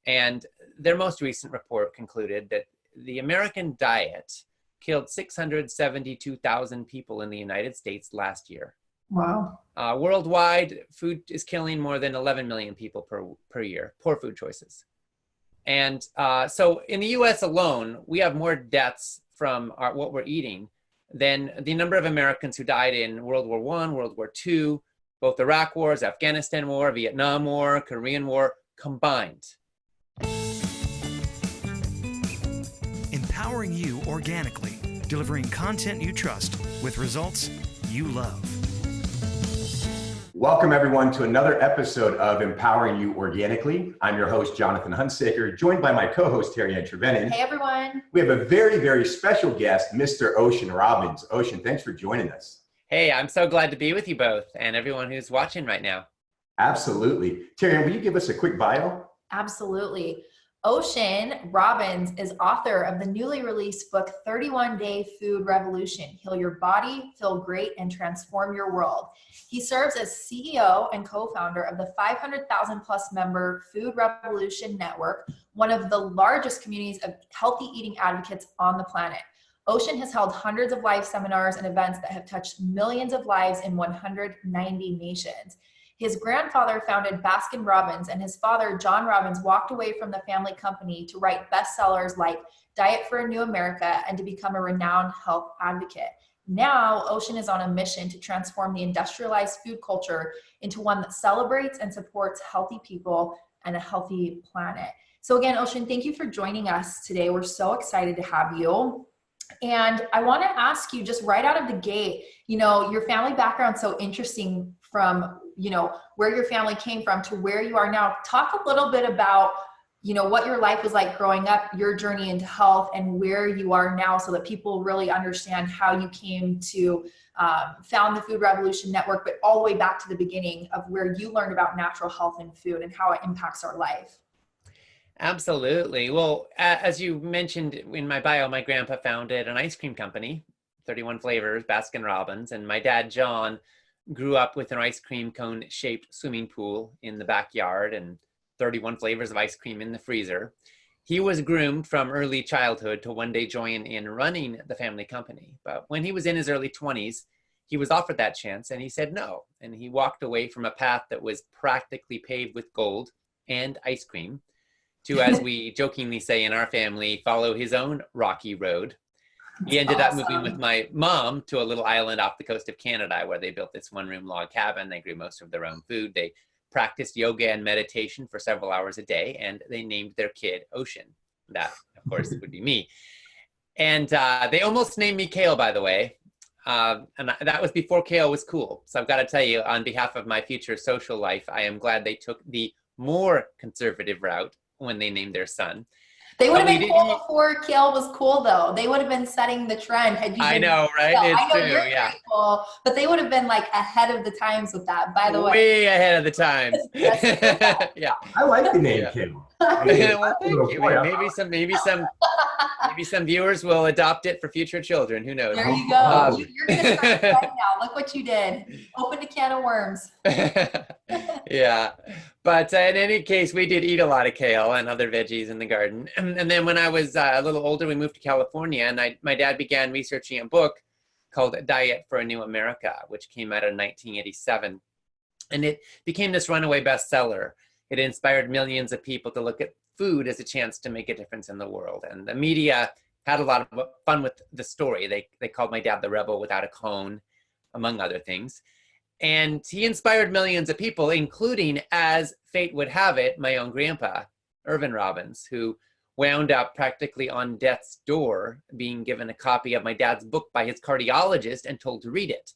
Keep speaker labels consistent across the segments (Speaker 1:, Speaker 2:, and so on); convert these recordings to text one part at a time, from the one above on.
Speaker 1: And their most recent report concluded that the American diet killed 672,000 people in the United States last year.
Speaker 2: Wow.
Speaker 1: Worldwide, food is killing more than 11 million people per year, poor food choices. And so in the US alone, we have more deaths from what we're eating than the number of Americans who died in World War I, World War II, both Iraq wars, Afghanistan war, Vietnam war, Korean war combined.
Speaker 3: Empowering you organically, delivering content you trust with results you love.
Speaker 4: Welcome everyone to another episode of Empowering You Organically. I'm your host, Jonathan Hunsaker, joined by my co-host, Terry Ann Trevenin.
Speaker 2: Hey everyone.
Speaker 4: We have a very, very special guest, Mr. Ocean Robbins. Ocean, thanks for joining us.
Speaker 1: Hey, I'm so glad to be with you both and everyone who's watching right now.
Speaker 4: Absolutely. Terry Ann, will you give us a quick bio?
Speaker 2: Absolutely. Ocean Robbins is author of the newly released book, 31-Day Food Revolution, Heal Your Body, Feel Great, and Transform Your World. He serves as CEO and co-founder of the 500,000 plus member Food Revolution Network, one of the largest communities of healthy eating advocates on the planet. Ocean has held hundreds of live seminars and events that have touched millions of lives in 190 nations. His grandfather founded Baskin Robbins, and his father, John Robbins, walked away from the family company to write bestsellers like Diet for a New America and to become a renowned health advocate. Now, Ocean is on a mission to transform the industrialized food culture into one that celebrates and supports healthy people and a healthy planet. So again, Ocean, thank you for joining us today. We're so excited to have you. And I want to ask you just right out of the gate, your family background's so interesting from, where your family came from to where you are now. Talk a little bit about, what your life was like growing up, your journey into health, and where you are now so that people really understand how you came to found the Food Revolution Network, but all the way back to the beginning of where you learned about natural health and food and how it impacts our life.
Speaker 1: Absolutely. Well, as you mentioned in my bio, my grandpa founded an ice cream company, 31 flavors, Baskin Robbins, and my dad, John, grew up with an ice cream cone-shaped swimming pool in the backyard and 31 flavors of ice cream in the freezer. He was groomed from early childhood to one day join in running the family company. But when he was in his early 20s, he was offered that chance and he said no. And he walked away from a path that was practically paved with gold and ice cream to, as we jokingly say in our family, follow his own rocky road. He ended up moving with my mom to a little island off the coast of Canada where they built this one-room log cabin. They grew most of their own food. They practiced yoga and meditation for several hours a day, and they named their kid Ocean. That, of course, would be me. And they almost named me Kale, by the way. And that was before Kale was cool. So I've got to tell you, on behalf of my future social life, I am glad they took the more conservative route when they named their son.
Speaker 2: They would have been cool before Kale was cool, though. They would have been setting the trend. Had you
Speaker 1: I know, right? It's true, yeah.
Speaker 2: Cool, but they would have been like ahead of the times with that, by the way.
Speaker 1: Way ahead of the times. Yeah.
Speaker 4: I like the name Kale.
Speaker 1: Well, thank you. Maybe some viewers will adopt it for future children. Who knows?
Speaker 2: There you go. You're going to start right now. Look what you did. Opened a can of worms.
Speaker 1: Yeah. But in any case, we did eat a lot of kale and other veggies in the garden. And then when I was a little older, we moved to California, and my dad began researching a book called Diet for a New America, which came out in 1987. And it became this runaway bestseller. It inspired millions of people to look at food as a chance to make a difference in the world. And the media had a lot of fun with the story. They called my dad the rebel without a cone, among other things. And he inspired millions of people, including, as fate would have it, my own grandpa, Irvin Robbins, who wound up practically on death's door, being given a copy of my dad's book by his cardiologist and told to read it,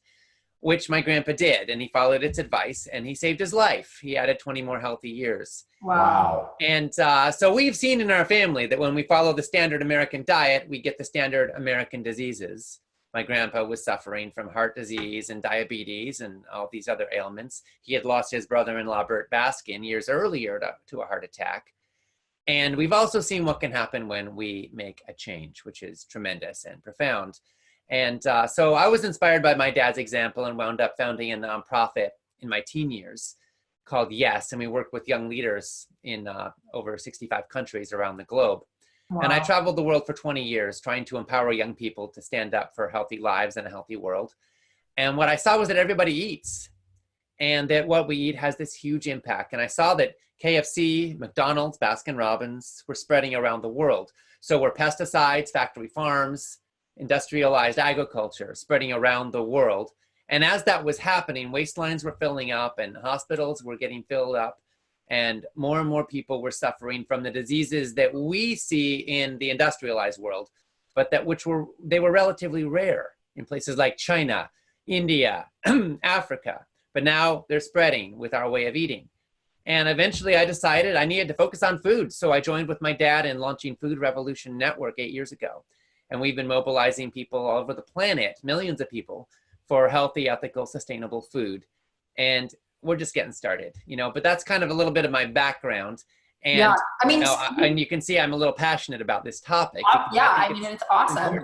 Speaker 1: which my grandpa did. And he followed its advice and he saved his life. He added 20 more healthy years.
Speaker 4: Wow.
Speaker 1: And so we've seen in our family that when we follow the standard American diet, we get the standard American diseases. My grandpa was suffering from heart disease and diabetes and all these other ailments. He had lost his brother-in-law, Bert Baskin, years earlier to a heart attack. And we've also seen what can happen when we make a change, which is tremendous and profound. And so I was inspired by my dad's example and wound up founding a nonprofit in my teen years called Yes, and we work with young leaders in over 65 countries around the globe.
Speaker 2: Wow.
Speaker 1: And I traveled the world for 20 years trying to empower young people to stand up for healthy lives and a healthy world. And what I saw was that everybody eats, and that what we eat has this huge impact. And I saw that KFC, McDonald's, Baskin Robbins were spreading around the world. So were pesticides, factory farms, industrialized agriculture spreading around the world. And as that was happening, waistlines were filling up and hospitals were getting filled up, and more people were suffering from the diseases that we see in the industrialized world, but they were relatively rare in places like China, India, Africa. But now they're spreading with our way of eating. And eventually I decided I needed to focus on food. So I joined with my dad in launching Food Revolution Network 8 years ago. And we've been mobilizing people all over the planet, millions of people, for healthy, ethical, sustainable food. And we're just getting started, but that's kind of a little bit of my background. And,
Speaker 2: yeah, I mean,
Speaker 1: and you can see I'm a little passionate about this topic.
Speaker 2: I mean, it's awesome.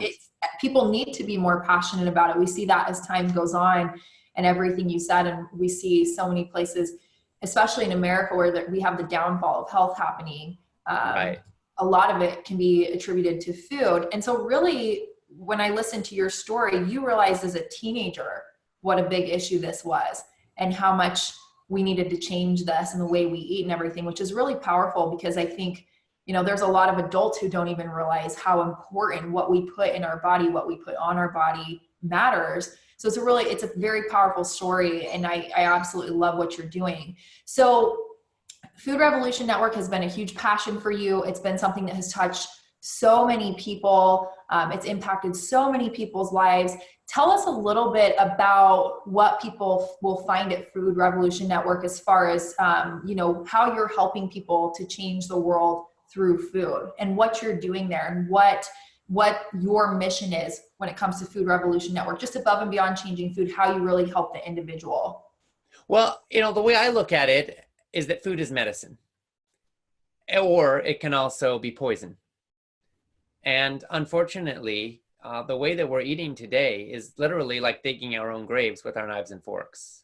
Speaker 2: People need to be more passionate about it. We see that as time goes on and everything you said. And we see so many places, especially in America, where we have the downfall of health happening.
Speaker 1: Right.
Speaker 2: A lot of it can be attributed to food. And so really, when I listened to your story, you realized as a teenager what a big issue this was and how much we needed to change this and the way we eat and everything, which is really powerful, because I think, there's a lot of adults who don't even realize how important what we put in our body, what we put on our body matters. So it's a very powerful story, and I absolutely love what you're doing. So Food Revolution Network has been a huge passion for you. It's been something that has touched so many people. It's impacted so many people's lives. Tell us a little bit about what people will find at Food Revolution Network as far as, how you're helping people to change the world through food, and what you're doing there, and what your mission is when it comes to Food Revolution Network, just above and beyond changing food, how you really help the individual.
Speaker 1: Well, the way I look at it is that food is medicine, or it can also be poison. And unfortunately, the way that we're eating today is literally like digging our own graves with our knives and forks.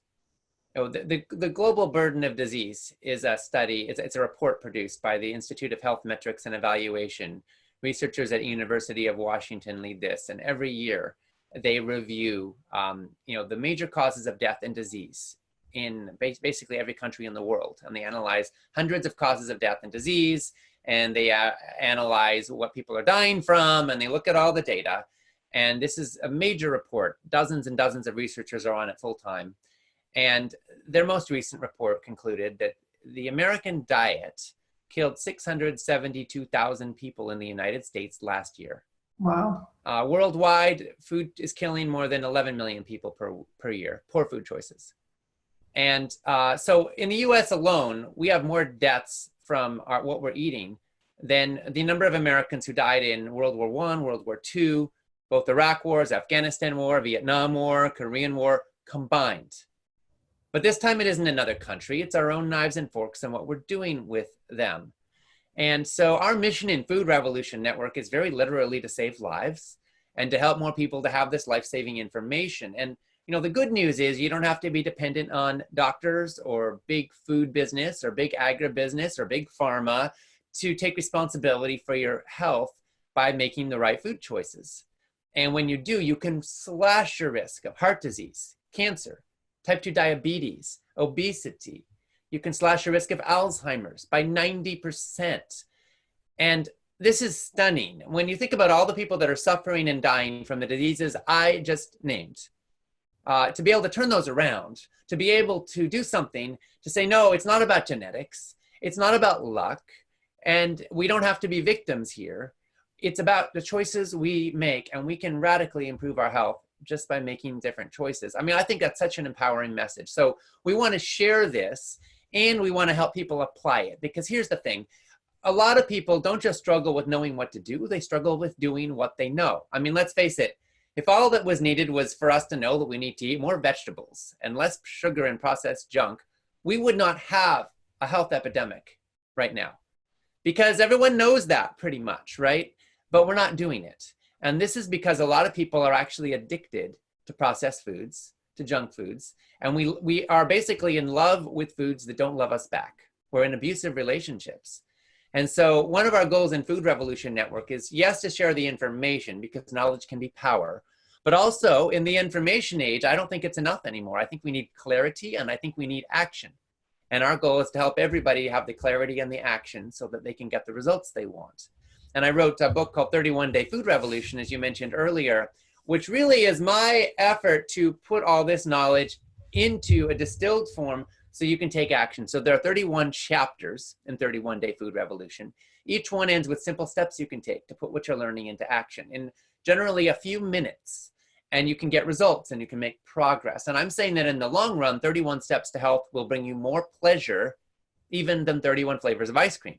Speaker 1: The global burden of disease is a study. It's a report produced by the Institute of Health Metrics and Evaluation. Researchers at University of Washington lead this, and every year they review, the major causes of death and disease in basically every country in the world, and they analyze hundreds of causes of death and disease, and they analyze what people are dying from, and they look at all the data. And this is a major report. Dozens and dozens of researchers are on it full time. And their most recent report concluded that the American diet killed 672,000 people in the United States last year.
Speaker 2: Wow.
Speaker 1: Worldwide, food is killing more than 11 million people per year, poor food choices. And so in the US alone, we have more deaths from what we're eating than the number of Americans who died in World War I, World War II, both Iraq wars, Afghanistan war, Vietnam war, Korean war combined. But this time it isn't another country, it's our own knives and forks and what we're doing with them. And so our mission in Food Revolution Network is very literally to save lives and to help more people to have this life-saving information. And the good news is you don't have to be dependent on doctors or big food business or big agribusiness or big pharma to take responsibility for your health by making the right food choices. And when you do, you can slash your risk of heart disease, cancer, type 2 diabetes, obesity. You can slash your risk of Alzheimer's by 90%. And this is stunning. When you think about all the people that are suffering and dying from the diseases I just named, to be able to turn those around, to be able to do something, to say, no, it's not about genetics, it's not about luck, and we don't have to be victims here. It's about the choices we make, and we can radically improve our health just by making different choices. I mean, I think that's such an empowering message. So we want to share this, and we want to help people apply it, because here's the thing. A lot of people don't just struggle with knowing what to do, they struggle with doing what they know. I mean, let's face it, if all that was needed was for us to know that we need to eat more vegetables and less sugar and processed junk, we would not have a health epidemic right now, because everyone knows that pretty much, right? But we're not doing it. And this is because a lot of people are actually addicted to processed foods. to junk foods. And we are basically in love with foods that don't love us back. We're in abusive relationships. And so one of our goals in Food Revolution Network is, yes, to share the information, because knowledge can be power. But also in the information age, I don't think it's enough anymore. I think we need clarity, and I think we need action. And our goal is to help everybody have the clarity and the action so that they can get the results they want. And I wrote a book called 31 Day Food Revolution, as you mentioned earlier, which really is my effort to put all this knowledge into a distilled form so you can take action. So there are 31 chapters in 31 Day Food Revolution. Each one ends with simple steps you can take to put what you're learning into action in generally a few minutes. And you can get results and you can make progress. And I'm saying that in the long run, 31 Steps to Health will bring you more pleasure even than 31 flavors of ice cream.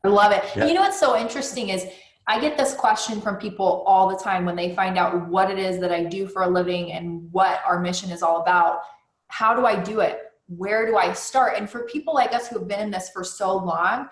Speaker 2: I love it.
Speaker 4: Yeah.
Speaker 2: You know what's so interesting is I get this question from people all the time when they find out what it is that I do for a living and what our mission is all about. How do I do it? Where do I start? And for people like us who have been in this for so long,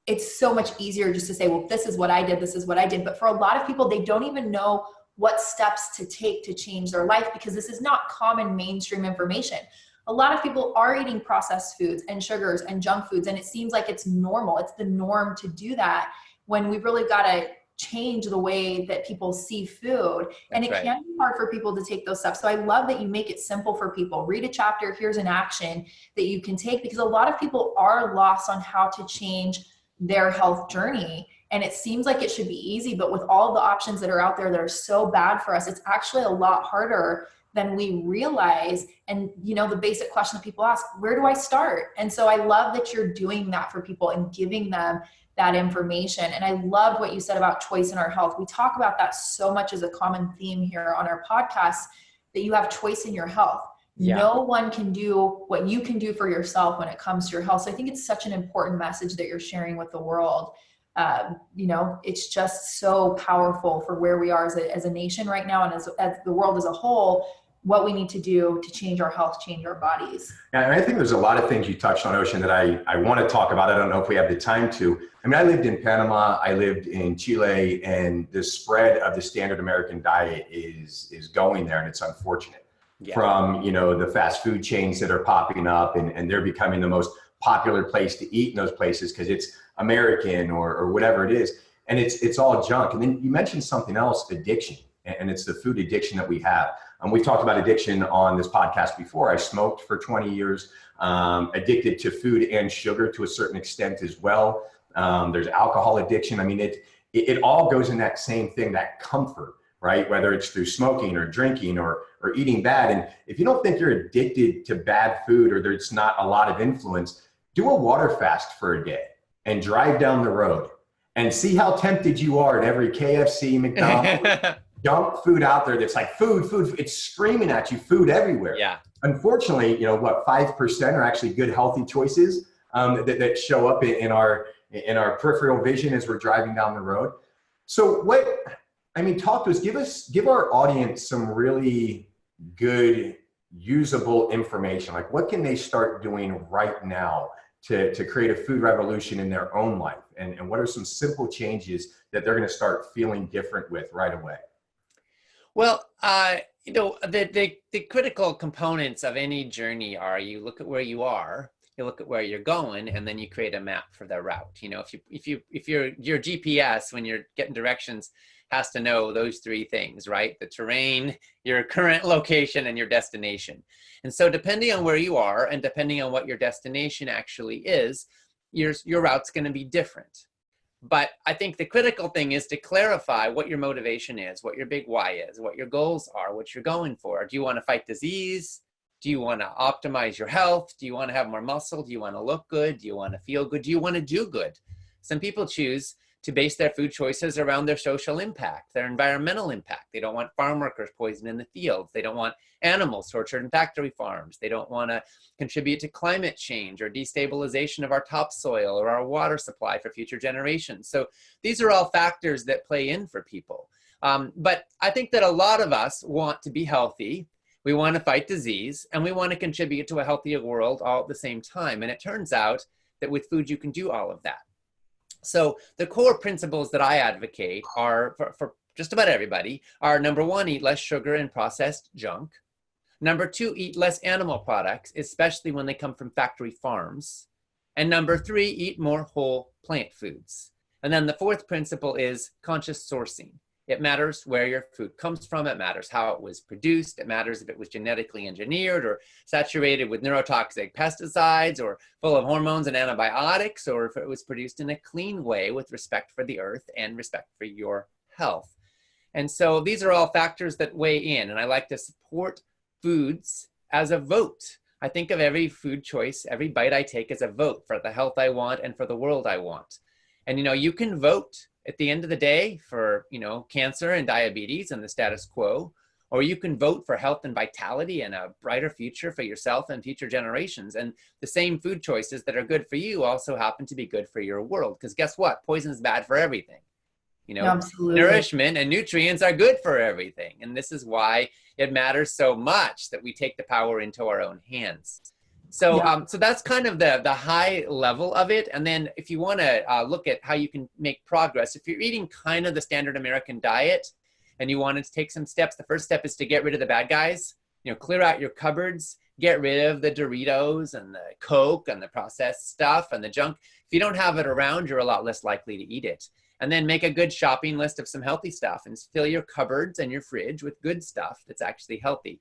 Speaker 2: it's so much easier just to say, well, this is what I did. This is what I did. But for a lot of people, they don't even know what steps to take to change their life, because this is not common mainstream information. A lot of people are eating processed foods and sugars and junk foods, and it seems like it's normal. It's the norm to do that, when we really got to change the way that people see food. And it can be hard for people to take those steps. So I love that you make it simple for people. Read a chapter, here's an action that you can take, because a lot of people are lost on how to change their health journey. And it seems like it should be easy, but with all the options that are out there that are so bad for us, it's actually a lot harder than we realize. And you know, the basic question that people ask, where do I start? And so I love that you're doing that for people and giving them that information. And I loved what you said about choice in our health. We talk about that so much as a common theme here on our podcast, that you have choice in your health. Yeah. No one can do what you can do for yourself when it comes to your health. So I think it's such an important message that you're sharing with the world. You know, it's just so powerful for where we are as a nation right now, and as the world as a whole, what we need to do to change our health, change our bodies.
Speaker 4: Yeah, and I think there's a lot of things you touched on, Ocean, that I want to talk about. I don't know if we have the time to. I mean, I lived in Panama, I lived in Chile, and the spread of the standard American diet is going there, and it's unfortunate. Yeah. From, you know, the fast food chains that are popping up, and they're becoming the most popular place to eat in those places because it's American or whatever it is. And it's all junk. And then you mentioned something else, addiction, and it's the food addiction that we have. We've talked about addiction on this podcast before. I smoked for 20 years, addicted to food and sugar to a certain extent as well. There's alcohol addiction. I mean, it all goes in that same thing, that comfort, right? Whether it's through smoking or drinking or eating bad. And if you don't think you're addicted to bad food, or there's not a lot of influence, do a water fast for a day and drive down the road and see how tempted you are at every KFC, McDonald's, junk food out there that's like food. It's screaming at you, food everywhere. Yeah. Unfortunately, you know, 5% are actually good, healthy choices that show up in our peripheral vision as we're driving down the road. So talk to us, give our audience some really good, usable information. Like, what can they start doing right now to create a food revolution in their own life? And what are some simple changes that they're going to start feeling different with right away?
Speaker 1: Well, you know, the critical components of any journey are, you look at where you are, you look at where you're going, and then you create a map for the route. You know, if your GPS, when you're getting directions, has to know those three things, right? The terrain, your current location, and your destination. And so depending on where you are and depending on what your destination actually is, your route's going to be different. But I think the critical thing is to clarify what your motivation is, what your big why is, what your goals are, what you're going for. Do you want to fight disease? Do you want to optimize your health? Do you want to have more muscle? Do you want to look good? Do you want to feel good? Do you want to do good? Some people choose to base their food choices around their social impact, their environmental impact. They don't want farm workers poisoned in the fields. They don't want animals tortured in factory farms. They don't want to contribute to climate change or destabilization of our topsoil or our water supply for future generations. So these are all factors that play in for people. But I think that a lot of us want to be healthy. We want to fight disease, and we want to contribute to a healthier world all at the same time. And it turns out that with food, you can do all of that. So the core principles that I advocate are for just about everybody are: number one, eat less sugar and processed junk. Number 2, eat less animal products, especially when they come from factory farms. And number 3, eat more whole plant foods. And then the 4th principle is conscious sourcing. It matters where your food comes from. It matters how it was produced. It matters if it was genetically engineered or saturated with neurotoxic pesticides or full of hormones and antibiotics, or if it was produced in a clean way with respect for the earth and respect for your health. And so these are all factors that weigh in, and I like to support foods as a vote. I think of every food choice, every bite I take as a vote for the health I want and for the world I want. And, you know, you can vote at the end of the day for, you know, cancer and diabetes and the status quo, or you can vote for health and vitality and a brighter future for yourself and future generations. And the same food choices that are good for you also happen to be good for your world. Because guess what? Poison is bad for everything. You know,
Speaker 2: Absolutely.
Speaker 1: Nourishment and nutrients are good for everything. And this is why it matters so much that we take the power into our own hands. So, so that's kind of the high level of it. And then if you want to look at how you can make progress, if you're eating kind of the standard American diet and you wanted to take some steps, the first step is to get rid of the bad guys, you know, clear out your cupboards, get rid of the Doritos and the Coke and the processed stuff and the junk. If you don't have it around, you're a lot less likely to eat it. And then make a good shopping list of some healthy stuff and fill your cupboards and your fridge with good stuff that's actually healthy.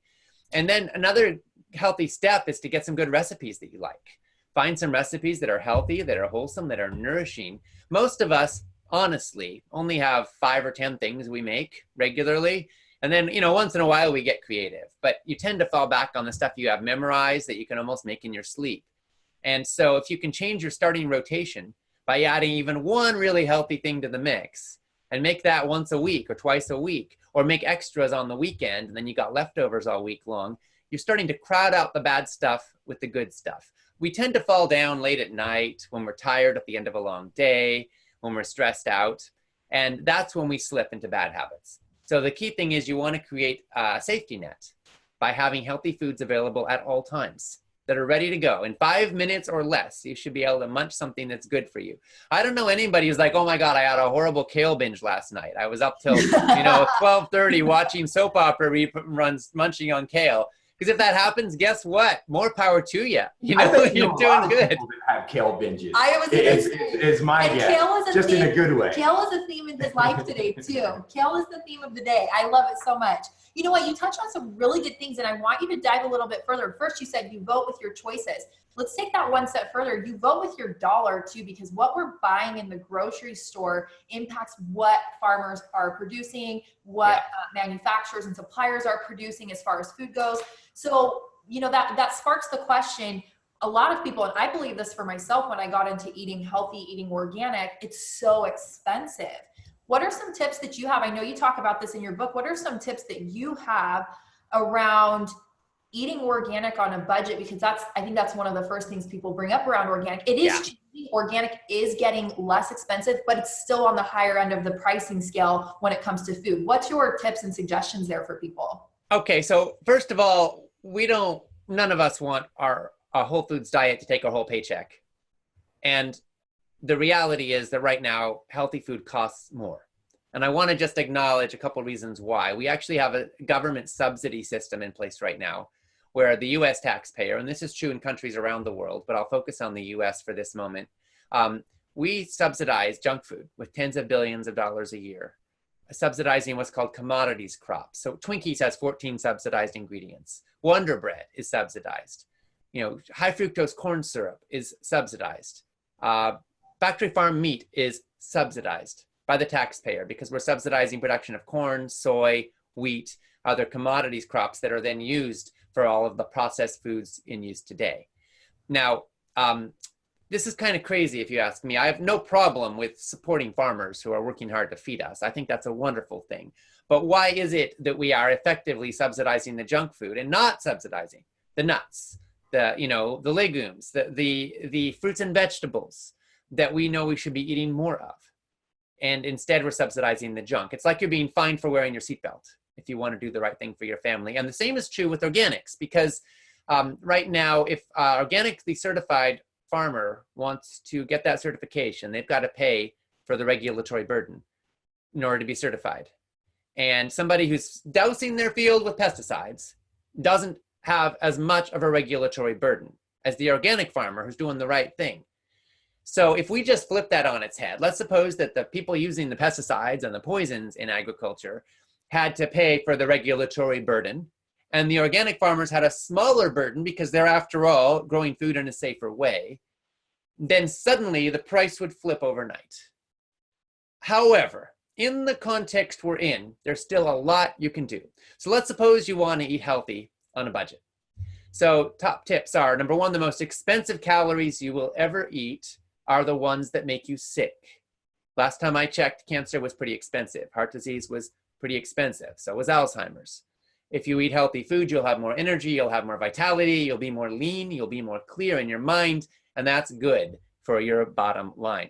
Speaker 1: And then another healthy step is to get some good recipes that you like. Find some recipes that are healthy, that are wholesome, that are nourishing. Most of us, honestly, only have 5 or 10 things we make regularly. And then, you know, once in a while we get creative, but you tend to fall back on the stuff you have memorized that you can almost make in your sleep. And so if you can change your starting rotation by adding even one really healthy thing to the mix and make that once a week or twice a week, or make extras on the weekend, and then you got leftovers all week long, you're starting to crowd out the bad stuff with the good stuff. We tend to fall down late at night when we're tired at the end of a long day, when we're stressed out, and that's when we slip into bad habits. So the key thing is you want to create a safety net by having healthy foods available at all times that are ready to go. In 5 minutes or less, you should be able to munch something that's good for you. I don't know anybody who's like, oh my God, I had a horrible kale binge last night. I was up till, 12:30 watching soap opera reruns, munching on kale. Because if that happens, guess what? More power to you. You're doing good.
Speaker 4: People that have kale binges.
Speaker 2: I was
Speaker 4: is my guess.
Speaker 2: Kale is
Speaker 4: just
Speaker 2: theme,
Speaker 4: in a good way.
Speaker 2: Kale is a theme in his life today too. Kale is the theme of the day. I love it so much. You know what? You touched on some really good things, and I want you to dive a little bit further. First, you said you vote with your choices. Let's take that one step further. You vote with your dollar too, because what we're buying in the grocery store impacts what farmers are producing, what manufacturers and suppliers are producing as far as food goes. So, that sparks the question. A lot of people, and I believe this for myself, when I got into eating healthy, eating organic, it's so expensive. What are some tips that you have? I know you talk about this in your book. What are some tips that you have around eating organic on a budget? Because I think that's one of the first things people bring up around organic. It is changing. Organic is getting less expensive, but it's still on the higher end of the pricing scale when it comes to food. What's your tips and suggestions there for people?
Speaker 1: Okay, so first of all, none of us want a Whole Foods diet to take our whole paycheck. And the reality is that right now, healthy food costs more. And I want to just acknowledge a couple of reasons why. We actually have a government subsidy system in place right now where the US taxpayer, and this is true in countries around the world, but I'll focus on the US for this moment, we subsidize junk food with tens of billions of dollars a year, subsidizing what's called commodities crops. So Twinkies has 14 subsidized ingredients. Wonder Bread is subsidized. High fructose corn syrup is subsidized. Factory farm meat is subsidized by the taxpayer because we're subsidizing production of corn, soy, wheat, other commodities crops that are then used for all of the processed foods in use today. Now, this is kind of crazy if you ask me. I have no problem with supporting farmers who are working hard to feed us. I think that's a wonderful thing. But why is it that we are effectively subsidizing the junk food and not subsidizing the nuts, the legumes, the fruits and vegetables that we know we should be eating more of? And instead we're subsidizing the junk. It's like you're being fined for wearing your seatbelt if you want to do the right thing for your family. And the same is true with Organixx, because right now, if organically certified farmer wants to get that certification, they've got to pay for the regulatory burden in order to be certified. And somebody who's dousing their field with pesticides doesn't have as much of a regulatory burden as the organic farmer who's doing the right thing. So if we just flip that on its head, let's suppose that the people using the pesticides and the poisons in agriculture had to pay for the regulatory burden, and the organic farmers had a smaller burden because they're, after all, growing food in a safer way, then suddenly the price would flip overnight. However, in the context we're in, there's still a lot you can do. So let's suppose you want to eat healthy on a budget. So top tips are, number one, the most expensive calories you will ever eat are the ones that make you sick. Last time I checked, cancer was pretty expensive. Heart disease was pretty expensive. So was Alzheimer's. If you eat healthy food, you'll have more energy, you'll have more vitality, you'll be more lean, you'll be more clear in your mind, and that's good for your bottom line.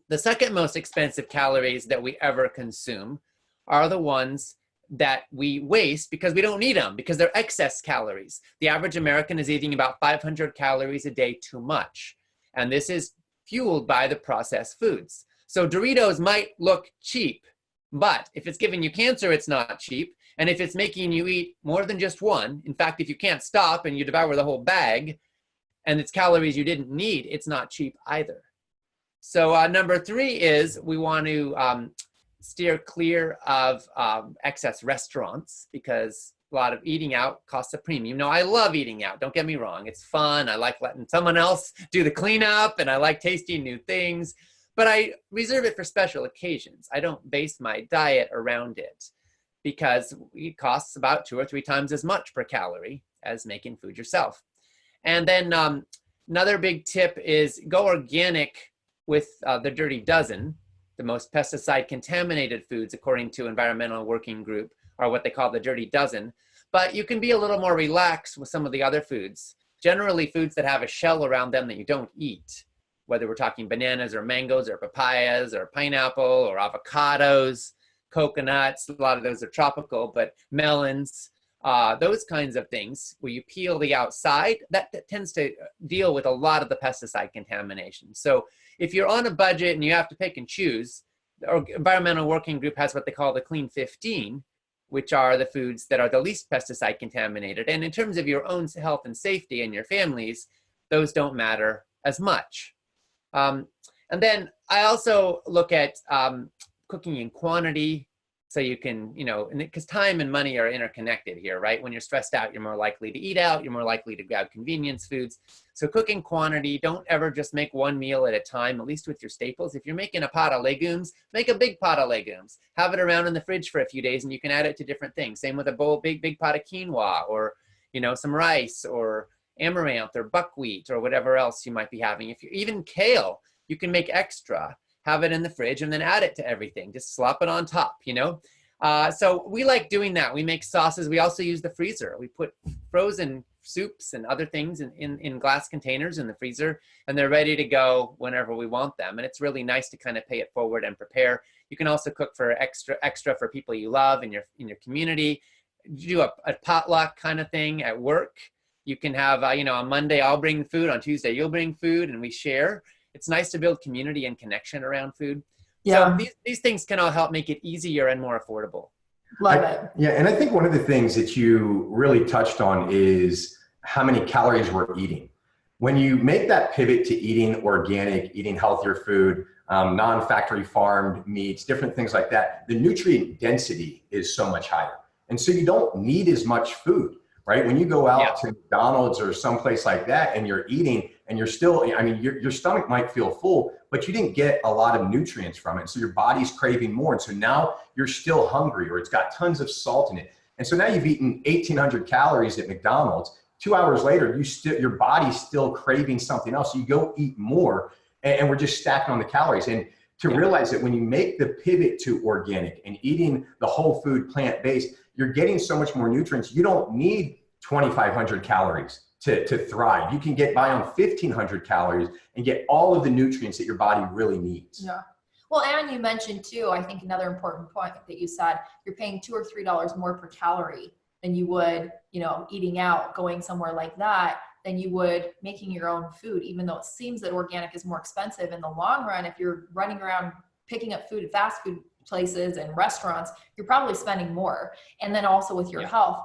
Speaker 1: The second most expensive calories that we ever consume are the ones that we waste because we don't need them, because they're excess calories. The average American is eating about 500 calories a day too much. And this is fueled by the processed foods. So Doritos might look cheap, but if it's giving you cancer, it's not cheap. And if it's making you eat more than just one, in fact, if you can't stop and you devour the whole bag and it's calories you didn't need, it's not cheap either. So number three is we want to steer clear of excess restaurants, because a lot of eating out costs a premium. Now, I love eating out. Don't get me wrong. It's fun. I like letting someone else do the cleanup, and I like tasting new things. But I reserve it for special occasions. I don't base my diet around it, because it costs about 2 or 3 times as much per calorie as making food yourself. And then another big tip is go organic with the Dirty Dozen. The most pesticide contaminated foods, according to Environmental Working Group, are what they call the Dirty Dozen. But you can be a little more relaxed with some of the other foods. Generally foods that have a shell around them that you don't eat, whether we're talking bananas or mangoes or papayas or pineapple or avocados, coconuts. A lot of those are tropical, but melons, those kinds of things where you peel the outside, that tends to deal with a lot of the pesticide contamination. So if you're on a budget and you have to pick and choose, the Environmental Working Group has what they call the Clean 15, which are the foods that are the least pesticide contaminated. And in terms of your own health and safety and your families, those don't matter as much. And then I also look at cooking in quantity, so you can, because time and money are interconnected here, right? When you're stressed out, you're more likely to eat out, you're more likely to grab convenience foods. So cook in quantity. Don't ever just make one meal at a time, at least with your staples. If you're making a pot of legumes, make a big pot of legumes. Have it around in the fridge for a few days and you can add it to different things. Same with a big pot of quinoa, or, some rice or amaranth or buckwheat or whatever else you might be having. If you're even kale, you can make extra, have it in the fridge, and then add it to everything. Just slop it on top, So we like doing that. We make sauces. We also use the freezer. We put frozen soups and other things in glass containers in the freezer, and they're ready to go whenever we want them. And it's really nice to kind of pay it forward and prepare. You can also cook for extra for people you love in your community. Do a potluck kind of thing at work. You can have, on Monday, I'll bring food. On Tuesday, you'll bring food, and we share. It's nice to build community and connection around food. Yeah. So these things can all help make it easier and more affordable.
Speaker 2: Love it.
Speaker 4: Yeah, and I think one of the things that you really touched on is how many calories we're eating. When you make that pivot to eating organic, eating healthier food, non-factory farmed meats, different things like that, the nutrient density is so much higher. And so you don't need as much food, right? When you go out to McDonald's or someplace like that and you're eating and you're still, your stomach might feel full, but you didn't get a lot of nutrients from it. So your body's craving more. And so now you're still hungry, or it's got tons of salt in it. And so now you've eaten 1,800 calories at McDonald's. 2 hours later, your body's still craving something else. So you go eat more, and we're just stacking on the calories. And to realize that when you make the pivot to organic and eating the whole food plant-based, you're getting so much more nutrients. You don't need 2,500 calories to thrive. You can get by on 1,500 calories and get all of the nutrients that your body really needs.
Speaker 2: Yeah. Well, and you mentioned too, I think another important point that you said, you're paying $2 or $3 more per calorie than you would, eating out, going somewhere like that, than you would making your own food, even though it seems that organic is more expensive in the long run. If you're running around picking up food at fast food places and restaurants, you're probably spending more. And then also with your health.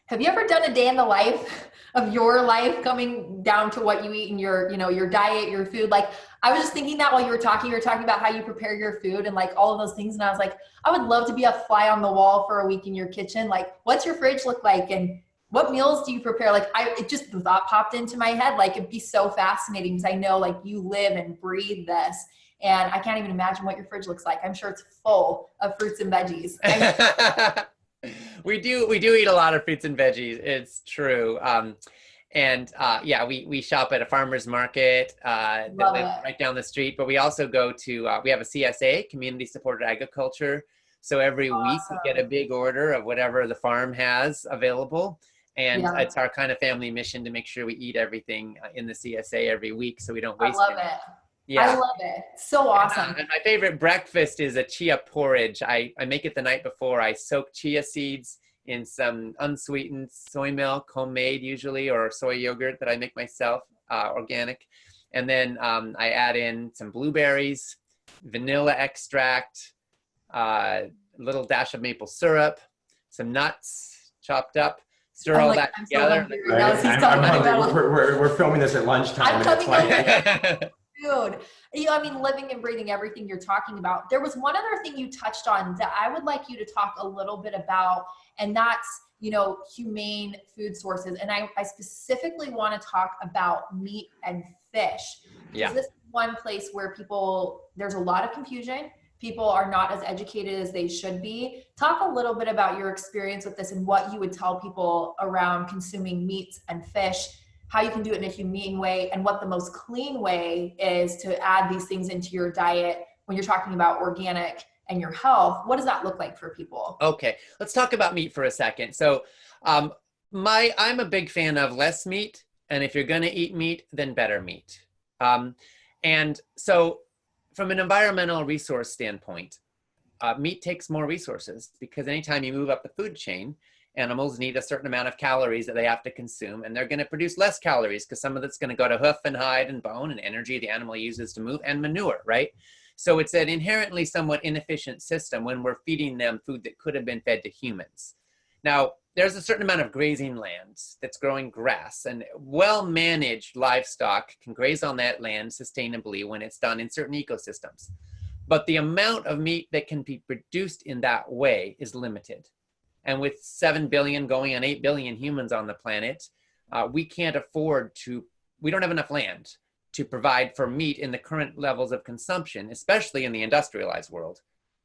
Speaker 2: Have you ever done a day in the life of your life coming down to what you eat in your, your diet, your food? Like, I was just thinking that while you were talking about how you prepare your food and like all of those things. And I was like, I would love to be a fly on the wall for a week in your kitchen. Like, what's your fridge look like? And what meals do you prepare? Like, it just the thought popped into my head. Like, it'd be so fascinating because I know like you live and breathe this. And I can't even imagine what your fridge looks like. I'm sure it's full of fruits and veggies.
Speaker 1: We do eat a lot of fruits and veggies. It's true. Yeah, we shop at a farmer's market that lives right down the street, but we also go to, we have a CSA, community supported agriculture. So every week we get a big order of whatever the farm has available. And it's our kind of family mission to make sure we eat everything in the CSA every week so we don't waste it. Yeah.
Speaker 2: I love it. So awesome.
Speaker 1: And my favorite breakfast is a chia porridge. I make it the night before. I soak chia seeds in some unsweetened soy milk, homemade usually, or soy yogurt that I make myself, organic. And then I add in some blueberries, vanilla extract, a little dash of maple syrup, some nuts chopped up. Stir all that together.
Speaker 4: We're filming this at lunchtime.
Speaker 2: Dude, I mean, living and breathing everything you're talking about. There was one other thing you touched on that I would like you to talk a little bit about, and that's, humane food sources. And I specifically want to talk about meat and fish.
Speaker 1: Yeah.
Speaker 2: This is one place where there's a lot of confusion. People are not as educated as they should be. Talk a little bit about your experience with this and what you would tell people around consuming meats and fish, how you can do it in a humane way, and what the most clean way is to add these things into your diet when you're talking about organic and your health. What does that look like for people?
Speaker 1: Okay, let's talk about meat for a second. So I'm a big fan of less meat, and if you're gonna eat meat, then better meat. And so from an environmental resource standpoint, meat takes more resources because anytime you move up the food chain, animals need a certain amount of calories that they have to consume, and they're going to produce less calories because some of it's going to go to hoof and hide and bone and energy the animal uses to move and manure, right? So it's an inherently somewhat inefficient system when we're feeding them food that could have been fed to humans. Now, there's a certain amount of grazing land that's growing grass, and well-managed livestock can graze on that land sustainably when it's done in certain ecosystems. But the amount of meat that can be produced in that way is limited. And with 7 billion going on 8 billion humans on the planet, we can't afford to, we don't have enough land to provide for meat in the current levels of consumption, especially in the industrialized world,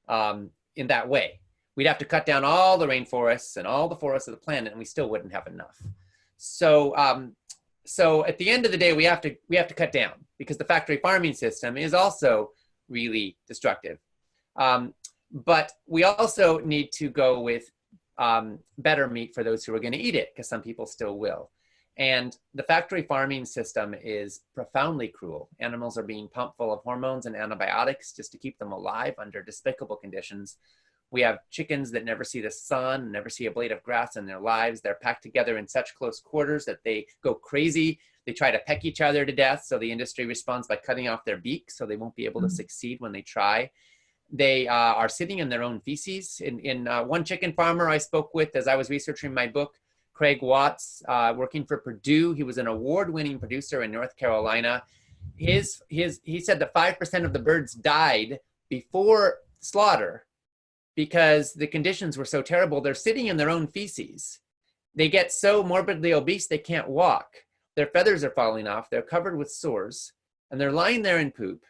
Speaker 1: in that way. We'd have to cut down all the rainforests and all the forests of the planet, and we still wouldn't have enough. So at the end of the day, we have to cut down because the factory farming system is also really destructive. But we also need to go with better meat for those who are going to eat it, because some people still will. And the factory farming system is profoundly cruel. Animals are being pumped full of hormones and antibiotics just to keep them alive under despicable conditions. We have chickens that never see the sun, never see a blade of grass in their lives. They're packed together in such close quarters that they go crazy. They try to peck each other to death. So the industry responds by cutting off their beaks so they won't be able to succeed when they try. They are sitting in their own feces. In one chicken farmer I spoke with as I was researching my book, Craig Watts, working for Purdue. He was an award-winning producer in North Carolina. He said that 5% of the birds died before slaughter because the conditions were so terrible. They're sitting in their own feces. They get so morbidly obese they can't walk. Their feathers are falling off. They're covered with sores, and they're lying there in poop.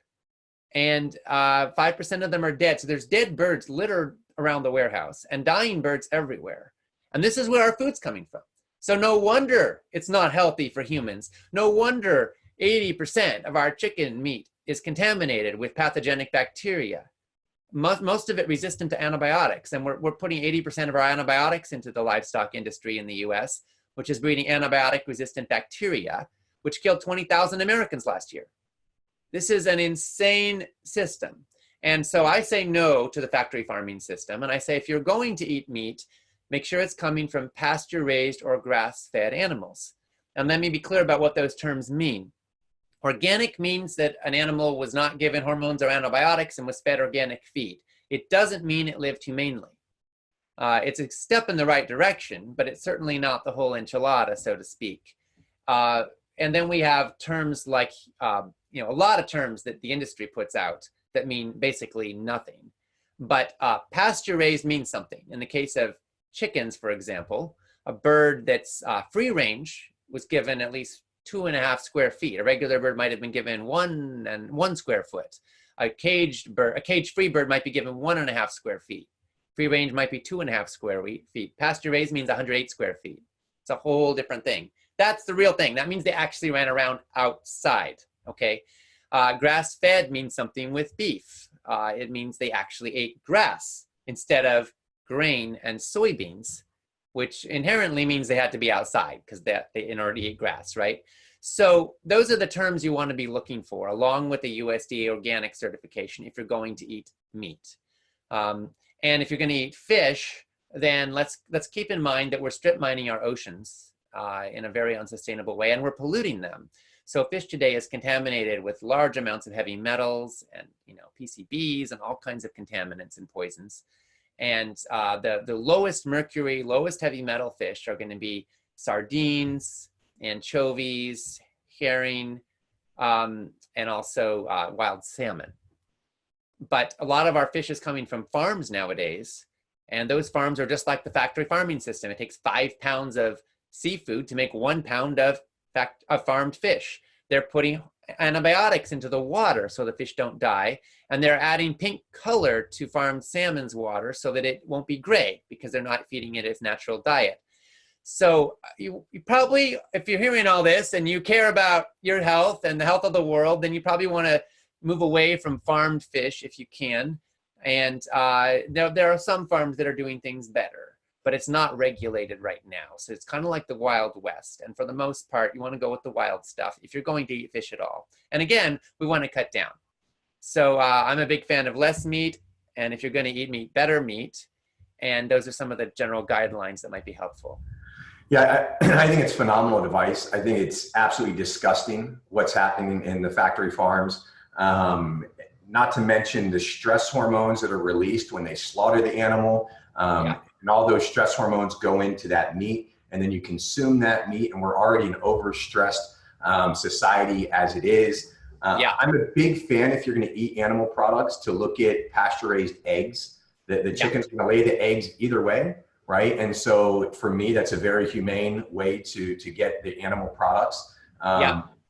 Speaker 1: And 5% of them are dead. So there's dead birds littered around the warehouse and dying birds everywhere. And this is where our food's coming from. So no wonder it's not healthy for humans. No wonder 80% of our chicken meat is contaminated with pathogenic bacteria. Most of it resistant to antibiotics. And we're putting 80% of our antibiotics into the livestock industry in the US, which is breeding antibiotic-resistant bacteria, which killed 20,000 Americans last year. This is an insane system. And so I say no to the factory farming system. And I say, if you're going to eat meat, make sure it's coming from pasture-raised or grass-fed animals. And let me be clear about what those terms mean. Organic means that an animal was not given hormones or antibiotics and was fed organic feed. It doesn't mean it lived humanely. It's a step in the right direction, but it's certainly not the whole enchilada, so to speak. And then we have terms like, a lot of terms that the industry puts out that mean basically nothing. But pasture raised means something. In the case of chickens, for example, a bird that's free range was given at least 2.5 square feet. A regular bird might have been given 1 square foot. A cage-free bird might be given 1.5 square feet. Free range might be 2.5 square feet. Pasture raised means 108 square feet. It's a whole different thing. That's the real thing. That means they actually ran around outside, okay? Grass-fed means something with beef. It means they actually ate grass instead of grain and soybeans, which inherently means they had to be outside because they in order to eat grass, right? So those are the terms you want to be looking for, along with the USDA organic certification if you're going to eat meat. And if you're going to eat fish, then let's keep in mind that we're strip mining our oceans in a very unsustainable way, and we're polluting them. So fish today is contaminated with large amounts of heavy metals and PCBs and all kinds of contaminants and poisons. And the lowest mercury, lowest heavy metal fish are going to be sardines, anchovies, herring, and also wild salmon. But a lot of our fish is coming from farms nowadays, and those farms are just like the factory farming system. It takes 5 pounds of seafood to make 1 pound of farmed fish. They're putting antibiotics into the water so the fish don't die, and they're adding pink color to farmed salmon's water so that it won't be gray because they're not feeding it its natural diet. So you probably, if you're hearing all this and you care about your health and the health of the world, then you probably want to move away from farmed fish if you can. And there are some farms that are doing things better, but it's not regulated right now. So it's kind of like the Wild West. And for the most part, you want to go with the wild stuff if you're going to eat fish at all. And again, we want to cut down. So I'm a big fan of less meat. And if you're going to eat meat, better meat. And those are some of the general guidelines that might be helpful.
Speaker 4: Yeah, I think it's phenomenal advice. I think it's absolutely disgusting what's happening in the factory farms. Not to mention the stress hormones that are released when they slaughter the animal. And all those stress hormones go into that meat, and then you consume that meat, and we're already an overstressed society as it is. I'm a big fan, if you're going to eat animal products, to look at pasture-raised eggs. The chicken's going to lay the eggs either way, right? And so for me, that's a very humane way to get the animal products.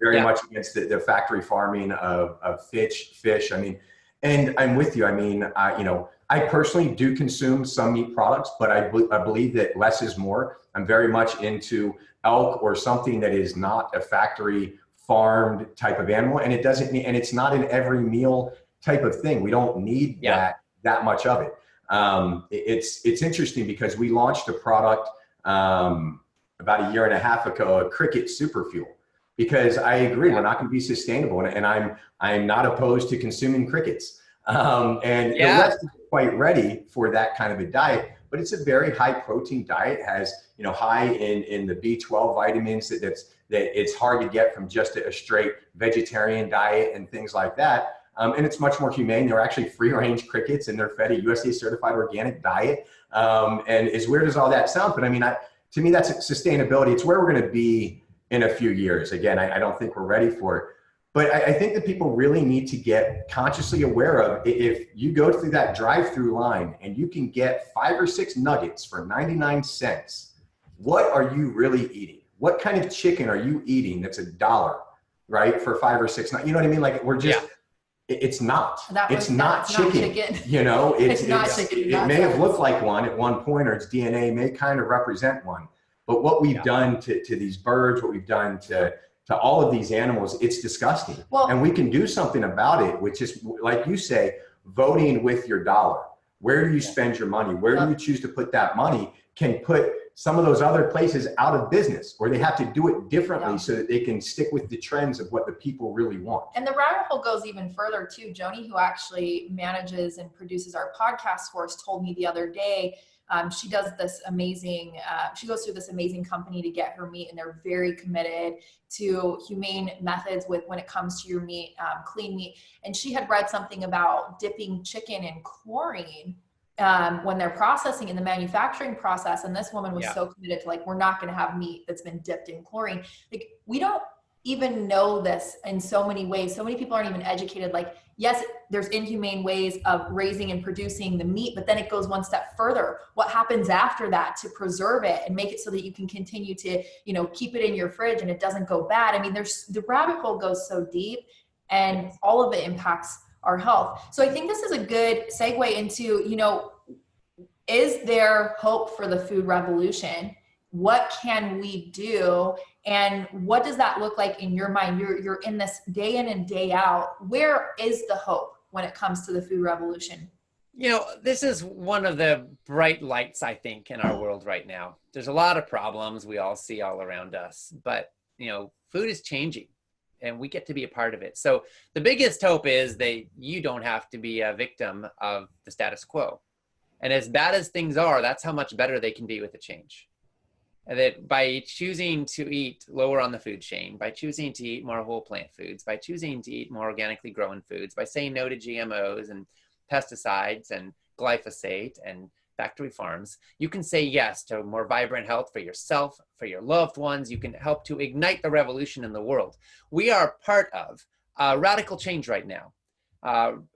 Speaker 4: Very much against the factory farming of fish. I mean, and I'm with you. I mean, I personally do consume some meat products, but I believe that less is more. I'm very much into elk or something that is not a factory farmed type of animal, and it doesn't and it's not an every meal type of thing. We don't need that much of it. It's interesting because we launched a product about 1.5 years ago, a cricket super fuel. Because I agree, we're not going to be sustainable, and I'm not opposed to consuming crickets. And the West is quite ready for that kind of a diet, but it's a very high protein diet. It has high in the B12 vitamins that it's hard to get from just a straight vegetarian diet and things like that. And it's much more humane. They're actually free range crickets, and they're fed a USDA certified organic diet. And as weird as all that sounds, but I mean, to me, that's sustainability. It's where we're going to be in a few years. Again, I don't think we're ready for it. But I think that people really need to get consciously aware of, if you go through that drive-through line and you can get 5 or 6 nuggets for 99 cents, what are you really eating? What kind of chicken are you eating that's $1, right? For 5 or 6, you know what I mean? Like, we're just, it's not chicken. It's not chicken. It may have looked like one at one point, or its DNA may kind of represent one. But what we've done to these birds, what we've done to all of these animals, it's disgusting. And we can do something about it, which is, like you say, voting with your dollar. Where do you spend your money? Where do you choose to put that money? Can put some of those other places out of business, or they have to do it differently so that they can stick with the trends of what the people really want.
Speaker 2: And the rabbit hole goes even further too. Joni, who actually manages and produces our podcast for us, told me the other day, she does this amazing, she goes through this amazing company to get her meat, and they're very committed to humane methods when it comes to your meat, clean meat. And she had read something about dipping chicken in chlorine when they're processing in the manufacturing process. And this woman was
Speaker 1: Yeah.
Speaker 2: so committed to like, we're not going to have meat that's been dipped in chlorine. Like, we don't even know this in so many ways. So many people aren't even educated. Like, yes, there's inhumane ways of raising and producing the meat, but then it goes one step further. What happens after that to preserve it and make it so that you can continue to, you know, keep it in your fridge and it doesn't go bad? I mean, the rabbit hole goes so deep, and all of it impacts our health. So I think this is a good segue into, you know, is there hope for the food revolution? What can we do? And what does that look like in your mind? You're in this day in and day out. Where is the hope when it comes to the food revolution?
Speaker 1: You know, this is one of the bright lights, I think, in our world right now. There's a lot of problems we all see all around us, but, you know, food is changing and we get to be a part of it. So the biggest hope is that you don't have to be a victim of the status quo. And as bad as things are, that's how much better they can be with the change. And that by choosing to eat lower on the food chain, by choosing to eat more whole plant foods, by choosing to eat more organically grown foods, by saying no to GMOs and pesticides and glyphosate and factory farms, you can say yes to more vibrant health for yourself, for your loved ones. You can help to ignite the revolution in the world. We are part of radical change right now.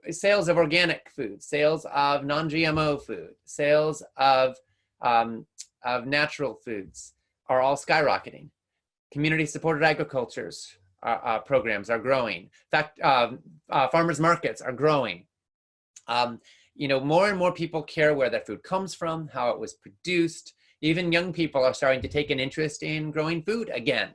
Speaker 1: Sales of organic food, sales of non-GMO food, sales of natural foods are all skyrocketing. Community-supported agricultures programs are growing. In fact, farmers markets are growing. You know, more and more people care where their food comes from, how it was produced. Even young people are starting to take an interest in growing food again.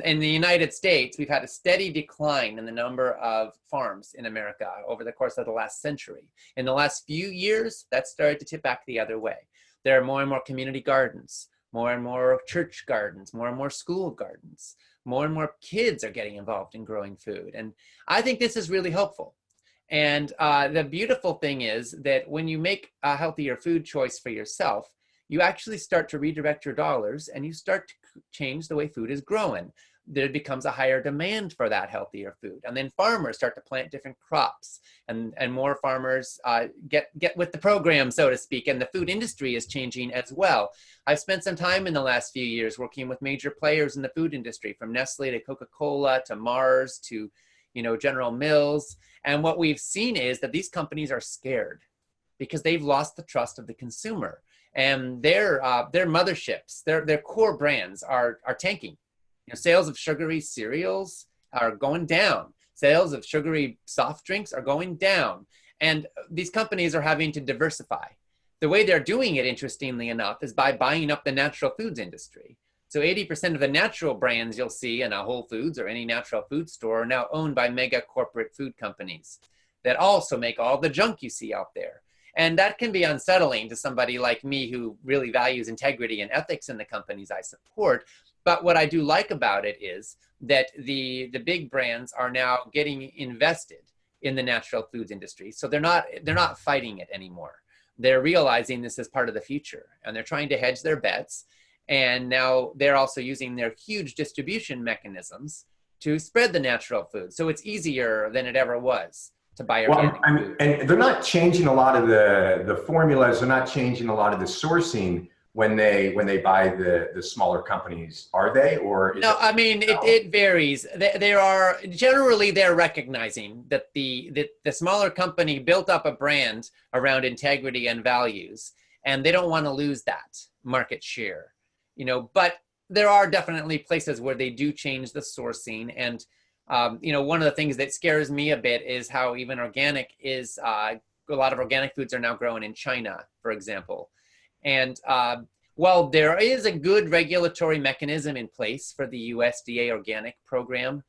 Speaker 1: In the United States, we've had a steady decline in the number of farms in America over the course of the last century. In the last few years, that started to tip back the other way. There are more and more community gardens, more and more church gardens, more and more school gardens. More and more kids are getting involved in growing food. And I think this is really helpful. And the beautiful thing is that when you make a healthier food choice for yourself, you actually start to redirect your dollars and you start to change the way food is grown. There becomes a higher demand for that healthier food. And then farmers start to plant different crops, and more farmers get with the program, so to speak, and the food industry is changing as well. I've spent some time in the last few years working with major players in the food industry, from Nestle to Coca-Cola to Mars to, you know, General Mills. And what we've seen is that these companies are scared because they've lost the trust of the consumer. And their motherships, their core brands are tanking. You know, sales of sugary cereals are going down. Sales of sugary soft drinks are going down. And these companies are having to diversify. The way they're doing it, interestingly enough, is by buying up the natural foods industry. So 80% of the natural brands you'll see in a Whole Foods or any natural food store are now owned by mega corporate food companies that also make all the junk you see out there. And that can be unsettling to somebody like me who really values integrity and ethics in the companies I support. But what I do like about it is that the big brands are now getting invested in the natural foods industry. So they're not fighting it anymore. They're realizing this is part of the future, and they're trying to hedge their bets. And now they're also using their huge distribution mechanisms to spread the natural food. So it's easier than it ever was to buy organic food.
Speaker 4: And they're not changing a lot of the formulas. They're not changing a lot of the sourcing when they buy the smaller companies, are they? Or
Speaker 1: no, I mean, it varies. They're recognizing that the smaller company built up a brand around integrity and values, and they don't want to lose that market share. You know, but there are definitely places where they do change the sourcing. And, you know, one of the things that scares me a bit is how even organic is, a lot of organic foods are now grown in China, for example. And while there is a good regulatory mechanism in place for the USDA organic program,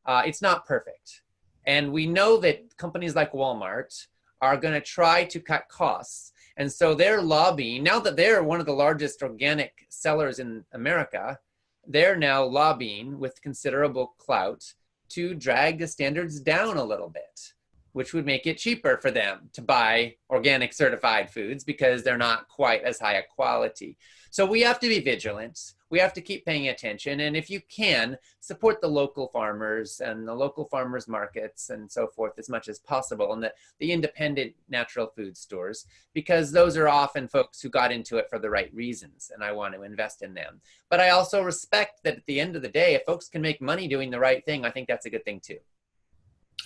Speaker 1: it's not perfect. And we know that companies like Walmart are going to try to cut costs. And so they're lobbying, now that they're one of the largest organic sellers in America, they're now lobbying with considerable clout to drag the standards down a little bit, which would make it cheaper for them to buy organic certified foods because they're not quite as high a quality. So we have to be vigilant. we have to keep paying attention. And if you can, support the local farmers and the local farmers markets and so forth as much as possible, and the independent natural food stores, because those are often folks who got into it for the right reasons, and I want to invest in them. But I also respect that at the end of the day, if folks can make money doing the right thing, I think that's a good thing too.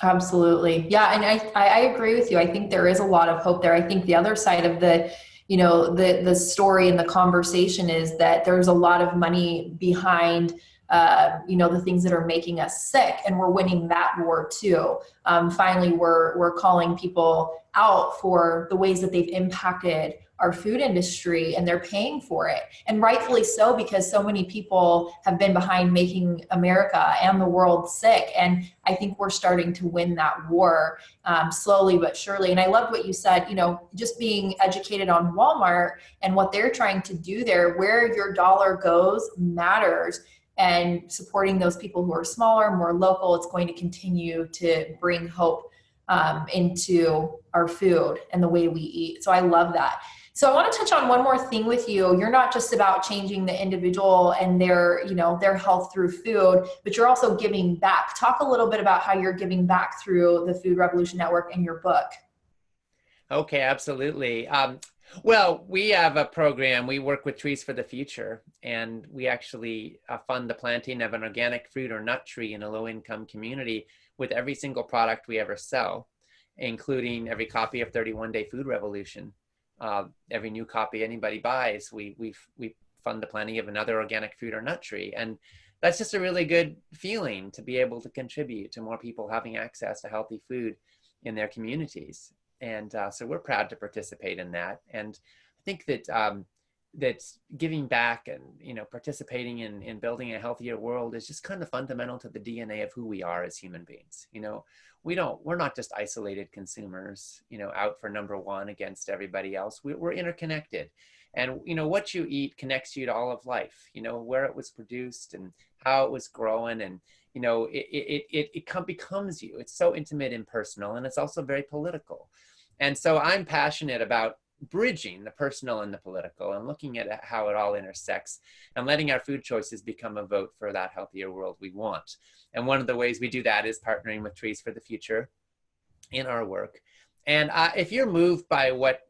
Speaker 2: Absolutely. Yeah. And I agree with you. I think there is a lot of hope there. I think the other side of the, you know, the story and the conversation is that there's a lot of money behind, you know, the things that are making us sick, and we're winning that war too. Finally, we're calling people out for the ways that they've impacted our food industry, and they're paying for it. And rightfully so, because so many people have been behind making America and the world sick. And I think we're starting to win that war slowly but surely. And I loved what you said, you know, just being educated on Walmart and what they're trying to do there, where your dollar goes matters. And supporting those people who are smaller, more local, it's going to continue to bring hope into our food and the way we eat. So I love that. So I want to touch on one more thing with you. You're not just about changing the individual and their, you know, their health through food, but you're also giving back. Talk a little bit about how you're giving back through the Food Revolution Network and your book.
Speaker 1: Okay, absolutely. Well, we have a program. We work with Trees for the Future, and we actually fund the planting of an organic fruit or nut tree in a low-income community with every single product we ever sell, including every copy of 31-Day Food Revolution. Every new copy anybody buys, we fund the planting of another organic fruit or nut tree. And that's just a really good feeling to be able to contribute to more people having access to healthy food in their communities. And so we're proud to participate in that. And I think that that's giving back and, you know, participating in building a healthier world is just kind of fundamental to the DNA of who we are as human beings. You know, we're not just isolated consumers, you know, out for number one against everybody else. We're interconnected. And, you know, what you eat connects you to all of life, you know, where it was produced and how it was growing. And, you know, it becomes you. It's so intimate and personal, and it's also very political. And so I'm passionate about bridging the personal and the political and looking at how it all intersects and letting our food choices become a vote for that healthier world we want. And one of the ways we do that is partnering with Trees for the Future in our work. And if you're moved by what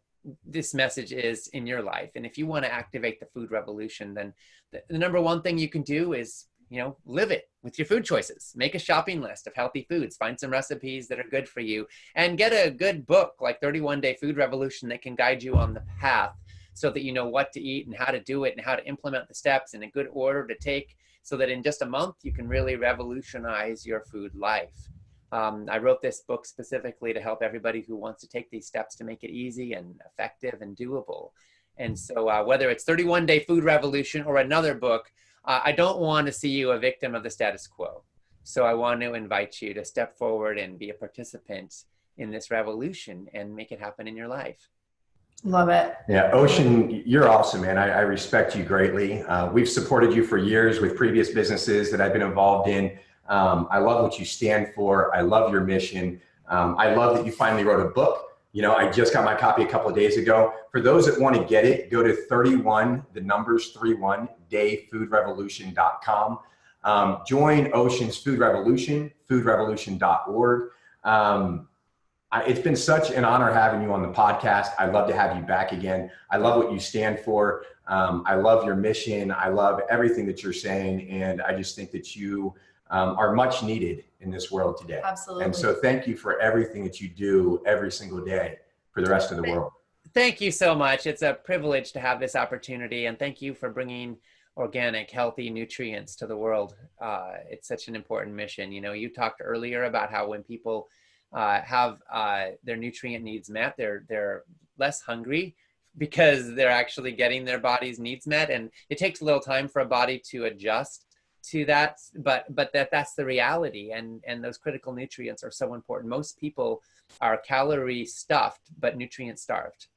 Speaker 1: this message is in your life, and if you want to activate the food revolution, then the number one thing you can do is, you know, live it with your food choices. Make a shopping list of healthy foods, find some recipes that are good for you, and get a good book like 31-Day Food Revolution that can guide you on the path so that you know what to eat and how to do it and how to implement the steps in a good order to take, so that in just a month you can really revolutionize your food life. I wrote this book specifically to help everybody who wants to take these steps to make it easy and effective and doable. And so whether it's 31-Day Food Revolution or another book, I don't want to see you a victim of the status quo. So I want to invite you to step forward and be a participant in this revolution and make it happen in your life.
Speaker 2: Love it.
Speaker 4: Yeah, Ocean, you're awesome, man. I respect you greatly. We've supported you for years with previous businesses that I've been involved in. I love what you stand for. I love your mission. I love that you finally wrote a book. You know, I just got my copy a couple of days ago. For those that want to get it, go to 31dayfoodrevolution.com. Join Ocean's Food Revolution, foodrevolution.org. It's been such an honor having you on the podcast. I'd love to have you back again. I love what you stand for. I love your mission. I love everything that you're saying. And I just think that you are much needed in this world today.
Speaker 2: Absolutely.
Speaker 4: And so thank you for everything that you do every single day for the rest of the world.
Speaker 1: Thank you so much. It's a privilege to have this opportunity, and thank you for bringing organic, healthy nutrients to the world. It's such an important mission. You know, you talked earlier about how when people have their nutrient needs met, they're less hungry because they're actually getting their body's needs met, and it takes a little time for a body to adjust to that, but that's the reality, and those critical nutrients are so important. Most people are calorie stuffed but nutrient starved,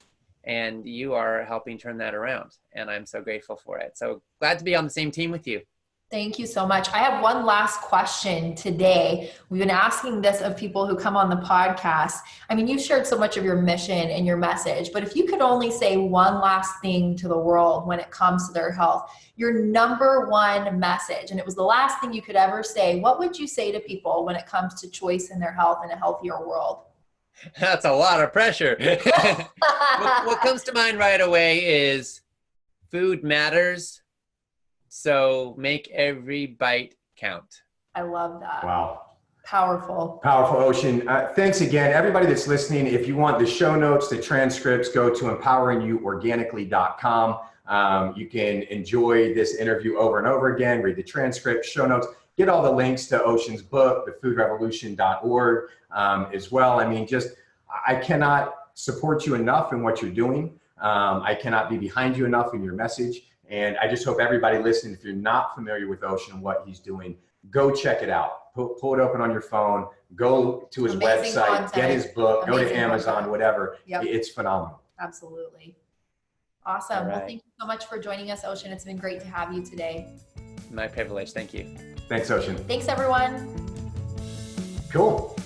Speaker 1: and you are helping turn that around, and I'm so grateful for it. So glad to be on the same team with you.
Speaker 2: Thank you so much. I have one last question today. We've been asking this of people who come on the podcast. I mean, you've shared so much of your mission and your message, but if you could only say one last thing to the world when it comes to their health, your number one message, and it was the last thing you could ever say, what would you say to people when it comes to choice in their health and a healthier world?
Speaker 1: That's a lot of pressure. What comes to mind right away is food matters. So make every bite count.
Speaker 2: I love that.
Speaker 4: Wow.
Speaker 2: Powerful.
Speaker 4: Powerful, Ocean. Thanks again. Everybody that's listening, if you want the show notes, the transcripts, go to empoweringyouorganically.com. You can enjoy this interview over and over again, read the transcript, show notes, get all the links to Ocean's book, thefoodrevolution.org as well. I mean, I cannot support you enough in what you're doing. I cannot be behind you enough in your message. And I just hope everybody listening, if you're not familiar with Ocean and what he's doing, go check it out. Pull it open on your phone, go to his
Speaker 2: Amazing
Speaker 4: website,
Speaker 2: content.
Speaker 4: get his book, go to
Speaker 2: Amazing
Speaker 4: Amazon,
Speaker 2: content.
Speaker 4: whatever.
Speaker 2: Yep.
Speaker 4: It's phenomenal.
Speaker 2: Absolutely. Awesome.
Speaker 1: All right.
Speaker 2: Well, thank you so much for joining us, Ocean. It's been great to have you today.
Speaker 1: My privilege. Thank you.
Speaker 4: Thanks, Ocean.
Speaker 2: Thanks, everyone.
Speaker 4: Cool.